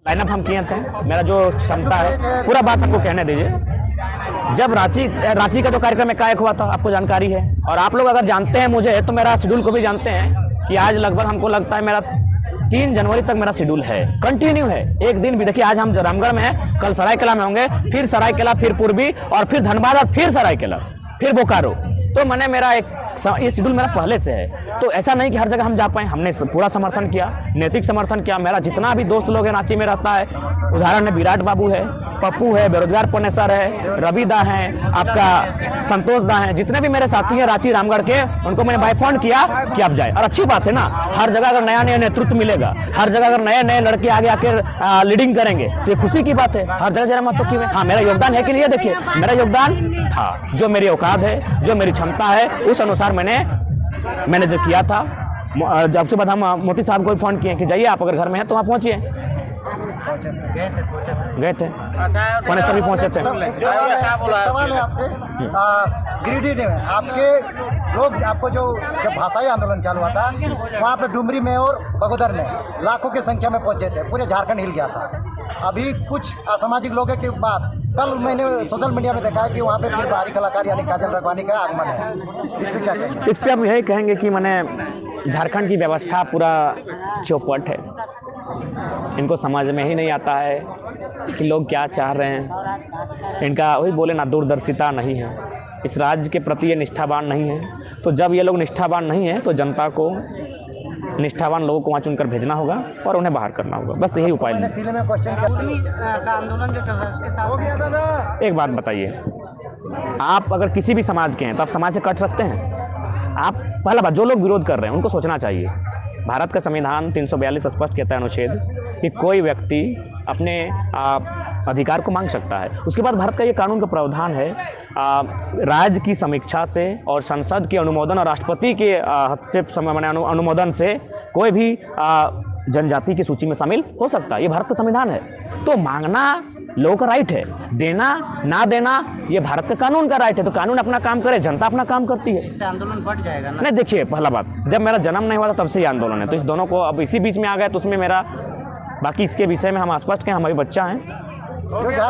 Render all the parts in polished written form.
Lineup हम किए थे, मेरा जो क्षमता है पूरा बात आपको कहने दीजिए। जब रांची का जो कार्यक्रम में कायक हुआ था आपको जानकारी है, और आप लोग अगर जानते हैं मुझे तो मेरा शेड्यूल को भी जानते हैं कि आज लगभग हमको लगता है मेरा 3 जनवरी तक मेरा शेड्यूल है, कंटिन्यू है। एक दिन भी देखिए, आज हम रामगढ़ में हैं, कल सरायकेला में होंगे, फिर सरायकेला, फिर पूर्वी, और फिर धनबाद, और फिर सरायकेला, फिर बोकारो। तो मैंने मेरा ये शेड्यूल मेरा पहले से है, तो ऐसा नहीं कि हर जगह हम जा पाए। हमने पूरा समर्थन किया, नैतिक समर्थन किया। मेरा जितना भी दोस्त लोग हैं रांची में रहता है, उदाहरण है विराट बाबू है, पप्पू है, बेरोजगार पनेसर है, रवि दा है, आपका संतोष दा है, जितने भी मेरे साथी हैं रांची रामगढ़ के, उनको मैंने बाय फोन किया कि आप जाए। और अच्छी बात है ना, हर जगह अगर नया नया नेतृत्व मिलेगा, हर जगह अगर नए नए लड़के आगे आकर लीडिंग करेंगे तो ये खुशी की बात है। हर जगह जरा मत तो क्यों, हाँ मेरा योगदान है कि नहीं, देखिए मेरा योगदान था, जो मेरी औकात है, जो मेरी क्षमता है, उस अनुसार मैंने जो किया था। जब से बाद हम मोती साहब को फोन किए कि जाइए आप अगर घर में हैं तो वहाँ पहुँचिए। गए थे पौने सभी पहुँचे थे। सवाल है आपसे, गिरिडीह में आपके लोग, आपको जब भाषाई आंदोलन चालू हुआ था वहाँ पे डुमरी में और बगोदर में लाखों की संख्या में पहुँचे थे, पूरे झारखंड हिल गया था। अभी कुछ असामाजिक लोगों के बाद कल मैंने सोशल मीडिया में देखा है कि वहाँ पे फिर बाहरी कलाकार यानी काजल रखवानी का आगमन है, इस पर क्या कहेंगे? इस पर आप यही कहेंगे कि मैंने झारखंड की व्यवस्था पूरा चौपट है, इनको समझ में ही नहीं आता है कि लोग क्या चाह रहे हैं। इनका वही बोले ना, दूरदर्शिता नहीं है, इस राज्य के प्रति ये निष्ठावान नहीं है। तो जब ये लोग निष्ठावान नहीं है तो जनता को निष्ठावान लोगों को वहाँ चुनकर भेजना होगा और उन्हें बाहर करना होगा, बस यही उपाय है। आंदोलन जो चल रहा है उसके साथ एक बात बताइए, आप अगर किसी भी समाज के हैं तो आप समाज से कट सकते हैं? आप पहला बात, जो लोग विरोध कर रहे हैं उनको सोचना चाहिए। भारत का संविधान 342 स्पष्ट कहता है अनुच्छेद कि कोई व्यक्ति अपने अधिकार को मांग सकता है। उसके बाद भारत का ये कानून का प्रावधान है, राज्य की समीक्षा से और संसद के अनुमोदन और राष्ट्रपति के हस्तक्षेप अनुमोदन से कोई भी जनजाति की सूची में शामिल हो सकता है। ये भारत का संविधान है। तो मांगना लोगों का राइट है, देना ना देना ये भारत का कानून का राइट है। तो कानून अपना काम करे, जनता अपना काम करती है। इससे आंदोलन बढ़ जाएगा ना? नहीं, देखिए पहला बात, जब मेरा जन्म नहीं हुआ था तब से ये आंदोलन है, तो इस दोनों को अब इसी बीच में आ गए तो उसमें मेरा, बाकी इसके विषय में हम स्पष्ट हैं, हमारे बच्चा हैं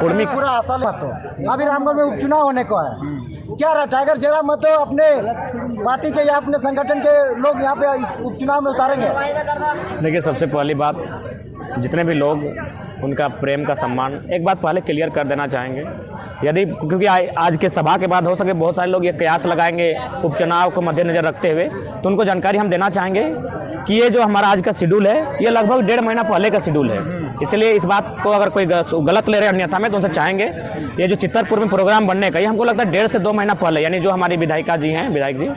उर्मी पूरा आसान बात। तो अभी रामगढ़ में उपचुनाव होने को है, क्या रहा टाइगर जरा मत अपने पार्टी के या अपने संगठन के लोग यहाँ पे इस उपचुनाव में उतारेंगे? देखिए, सबसे पहली बात, जितने भी लोग, उनका प्रेम का सम्मान, एक बात पहले क्लियर कर देना चाहेंगे। यदि क्योंकि आज के सभा के बाद हो सके बहुत सारे लोग ये कयास लगाएंगे उपचुनाव को मद्देनजर रखते हुए, तो उनको जानकारी हम देना चाहेंगे कि ये जो हमारा आज का शेड्यूल है ये लगभग 1.5 महीना पहले का शेड्यूल है। इसलिए इस बात को अगर कोई गलत ले रहे हैं अन्यथा में, तो उनसे चाहेंगे ये जो चित्तरपुर में प्रोग्राम बनने का, ये हमको लगता है 1.5 से 2 महीना पहले, यानी जो हमारी विधायिका जी हैं, विधायक जी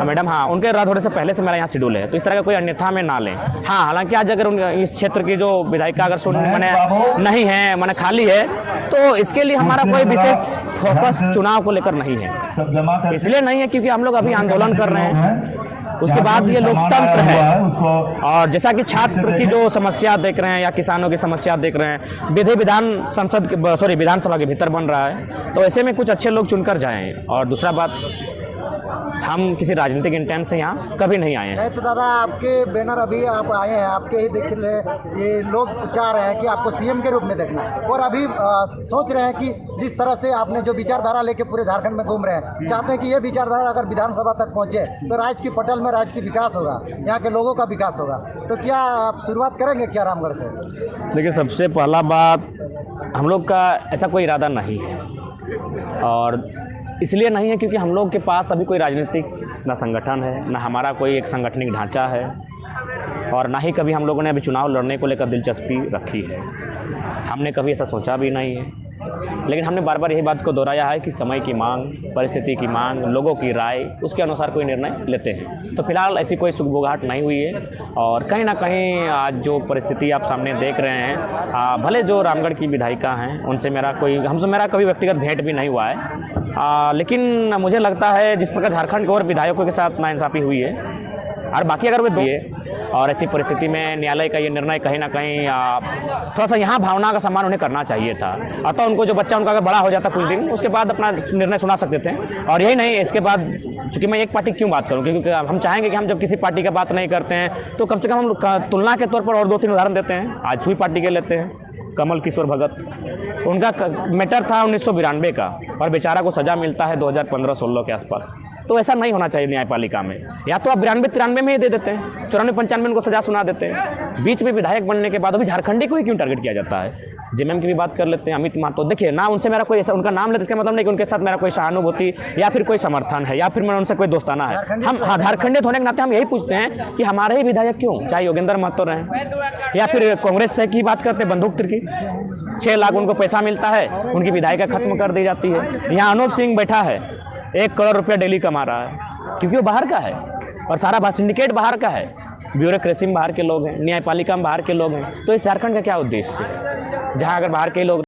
मैडम, हाँ, उनके रद्द होने से पहले से मेरा यहाँ शेड्यूल है। तो इस तरह का कोई अन्यथा में ना लें। हाँ, हालांकि आज अगर इस क्षेत्र की जो विधायिका अगर मैंने नहीं है, मैंने खाली है, तो इसके लिए हमारा कोई विशेष फोकस चुनाव को लेकर नहीं है। इसलिए नहीं है क्योंकि हम लोग अभी आंदोलन कर रहे हैं, उसके बाद ये लोकतंत्र है। और जैसा कि छात्र की जो समस्या देख रहे हैं या किसानों की समस्या देख रहे हैं, विधानसभा के भीतर बन रहा है, तो ऐसे में कुछ अच्छे लोग चुनकर जाएं। और दूसरा बात, हम किसी राजनीतिक इंटेंट से यहाँ कभी नहीं आए हैं। नहीं तो दादा, आपके बैनर अभी आप आए हैं, आपके ही देख ले, ये लोग चाह रहे हैं कि आपको सीएम के रूप में देखना, और अभी सोच रहे हैं कि जिस तरह से आपने जो विचारधारा लेके पूरे झारखंड में घूम रहे हैं, चाहते हैं कि ये विचारधारा अगर विधानसभा तक पहुँचे तो राज्य की पटल में राज्य की विकास होगा, यहाँ के लोगों का विकास होगा। तो क्या आप शुरुआत करेंगे क्या रामगढ़ से? देखिए, सबसे पहला बात, हम लोग का ऐसा कोई इरादा नहीं है, और इसलिए नहीं है क्योंकि हम लोग के पास अभी कोई राजनीतिक ना संगठन है, ना हमारा कोई एक संगठनिक ढांचा है, और ना ही कभी हम लोगों ने अभी चुनाव लड़ने को लेकर दिलचस्पी रखी है। हमने कभी ऐसा सोचा भी नहीं है, लेकिन हमने बार बार यही बात को दोहराया है कि समय की मांग, परिस्थिति की मांग, लोगों की राय, उसके अनुसार कोई निर्णय लेते हैं। तो फिलहाल ऐसी कोई सुगबुगाहट नहीं हुई है, और कहीं ना कहीं आज जो परिस्थिति आप सामने देख रहे हैं, भले जो रामगढ़ की विधायिका हैं उनसे मेरा कभी व्यक्तिगत भेंट भी नहीं हुआ है, लेकिन मुझे लगता है जिस प्रकार झारखंड के और विधायकों के साथ नाइंसाफ़ी हुई है, और बाकी अगर वे दिए, और ऐसी परिस्थिति में न्यायालय का ये निर्णय कहीं ना कहीं थोड़ा सा यहाँ भावना का सम्मान उन्हें करना चाहिए था। अतः उनको जो बच्चा उनका अगर बड़ा हो जाता कुछ दिन, उसके बाद अपना निर्णय सुना सकते थे। और यही नहीं, इसके बाद चूँकि मैं एक पार्टी क्यों बात करूँ, क्योंकि हम चाहेंगे कि हम जब किसी पार्टी का बात नहीं करते हैं तो कम से कम हम तुलना के तौर पर और 2-3 उदाहरण देते हैं। आज हुई पार्टी के लेते हैं, कमल किशोर भगत, उनका मैटर था 1992 का और बेचारा को सज़ा मिलता है 2015-16 के आसपास। तो ऐसा नहीं होना चाहिए न्यायपालिका में। या तो आप 92-93 में ही दे देते हैं, 94-95 में उनको सजा सुना देते हैं। बीच में विधायक बनने के बाद अभी झारखंडी को ही क्यों टारगेट किया जाता है? जेएमएम की भी बात कर लेते हैं, अमित महतो। देखिए ना, उनसे मेरा कोई ऐसा उनका नाम लेते इसका मतलब नहीं कि उनके साथ मेरा कोई सहानुभूति या फिर कोई समर्थन है या फिर मेरा उनसे कोई दोस्ताना है। हम झारखंडित होने के नाते हम यही पूछते हैं कि हमारे ही विधायक क्यों, चाहे योगेंद्र महतो रहें या फिर कांग्रेस से की बात करते हैं बंदूक तिरकी, 6 लाख उनको पैसा मिलता है, उनकी विधायिका खत्म कर दी जाती है। यहाँ अनूप सिंह बैठा है, 1 करोड़ रुपया डेली कमा रहा है क्योंकि वो बाहर का है और सारा सिंडिकेट बाहर का है, ब्यूरोक्रेसी में बाहर के लोग हैं, न्यायपालिका में बाहर के लोग हैं। तो इस झारखंड का क्या उद्देश्य है, जहाँ अगर बाहर के लोग